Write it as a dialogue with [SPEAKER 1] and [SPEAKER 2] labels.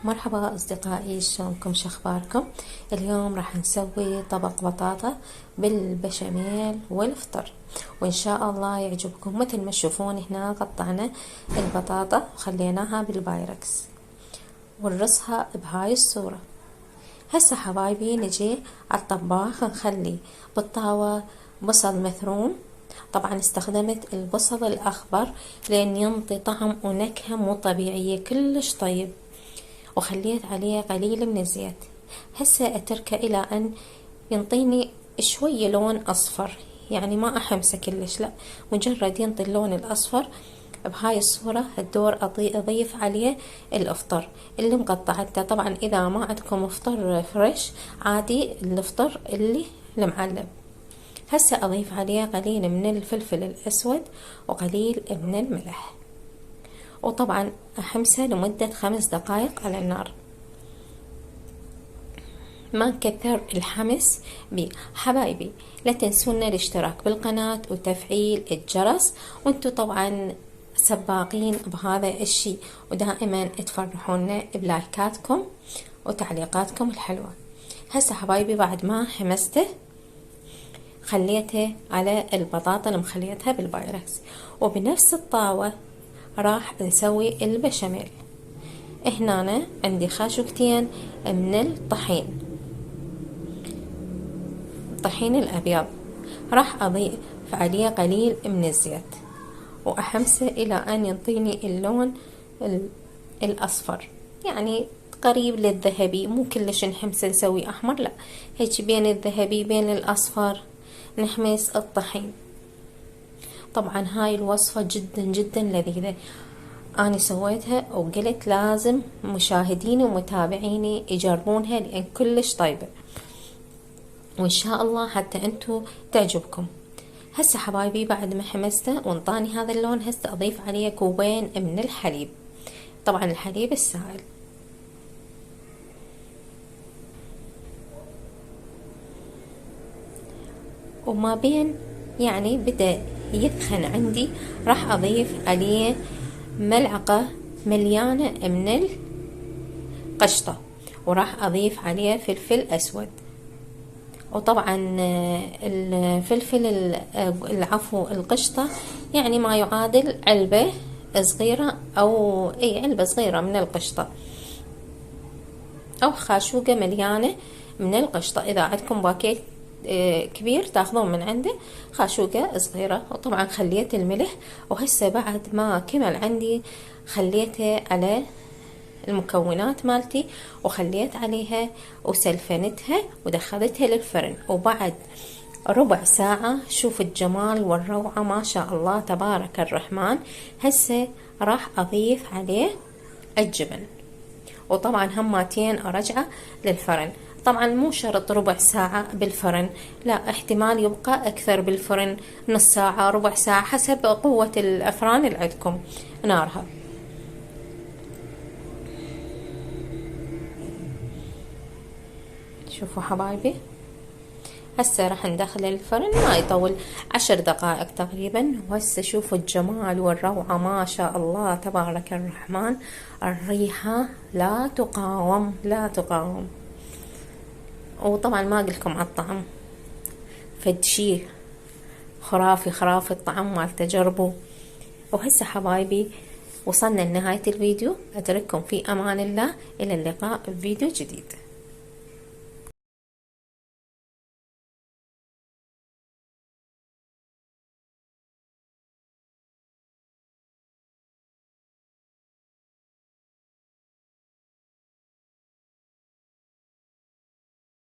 [SPEAKER 1] مرحبا أصدقائي، شلونكم؟ شخباركم؟ اليوم راح نسوي طبق بطاطا بالبشاميل والفطر، وإن شاء الله يعجبكم. مثل ما تشوفون هنا قطعنا البطاطا وخليناها بالبايركس ونرصها بهاي الصورة. هسه حبايبي نجي على الطباخ، نخلي بالطاوة بصل مثروم. طبعا استخدمت البصل الأخضر لأن ينطي طعم ونكهة مو طبيعية كلش طيب، وخليت عليه قليل من الزيت. هسه اتركه الى ان ينطيني شوية لون اصفر، يعني ما احمسه كلش، لا مجرد ينطي اللون الاصفر بهاي الصورة. الدور اضيف عليه الافطر اللي مقطعته. طبعا اذا ما عندكم افطر فريش عادي الافطر اللي المعلب. هسه اضيف عليه قليل من الفلفل الاسود وقليل من الملح، وطبعا احمسه لمدة 5 دقائق على النار. ما نكثر الحمس بيه حبايبي. لا تنسونا الاشتراك بالقناة وتفعيل الجرس، وانتو طبعا سباقين بهذا الشي، ودائما تفرحونا بلايكاتكم وتعليقاتكم الحلوة. هسه حبايبي بعد ما حمسته خليته على البطاطا اللي مخليتها بالبايركس، وبنفس الطاوة راح نسوي البشاميل. هنا أنا عندي خاشوقتين من الطحين الأبيض، راح أضيف عليه قليل من الزيت وأحمسه إلى أن ينطيني اللون الأصفر، يعني قريب للذهبي، مو كلش نحمسه نسوي أحمر، لا هيك بين الذهبي بين الأصفر نحمس الطحين. طبعا هاي الوصفة جدا جدا لذيذة، أنا سويتها وقلت لازم مشاهديني ومتابعيني يجربونها لأن كلش طيبة، وإن شاء الله حتى أنتو تعجبكم. هسه حبايبي بعد ما حمسته وانطاني هذا اللون، هسه أضيف عليه كوبين من الحليب، طبعا الحليب السائل. وما بين يعني بدأ يثخن عندي راح أضيف عليه ملعقة مليانة من القشطة، وراح أضيف عليه فلفل أسود، وطبعا الفلفل العفو القشطة يعني ما يعادل علبة صغيرة أو أي علبة صغيرة من القشطة، أو خاشوقة مليانة من القشطة. إذا عندكم باكيت كبير تاخذون من عنده خاشوقة صغيرة. وطبعا خليت الملح، وهسه بعد ما كمل عندي خليته على المكونات مالتي وخليت عليها وسلفنتها ودخلتها للفرن، وبعد ربع ساعة شوف الجمال والروعة ما شاء الله تبارك الرحمن. هسه راح أضيف عليه الجبن، وطبعا هماتين أرجعه للفرن. طبعا مو شرط ربع ساعة بالفرن، لا احتمال يبقى أكثر بالفرن، نص ساعة ربع ساعة حسب قوة الأفران اللي عندكم نارها. شوفوا حبايبي هسه راح ندخل الفرن، ما يطول 10 دقائق تقريبا. وهسه شوفوا الجمال والروعة ما شاء الله تبارك الرحمن، الريحة لا تقاوم لا تقاوم. وطبعا ما اقولكم على الطعم فد شي خرافي خرافي الطعم مال تجربه. وهسه حبايبي وصلنا لنهاية الفيديو، اترككم في امان الله، الى اللقاء بفيديو جديد.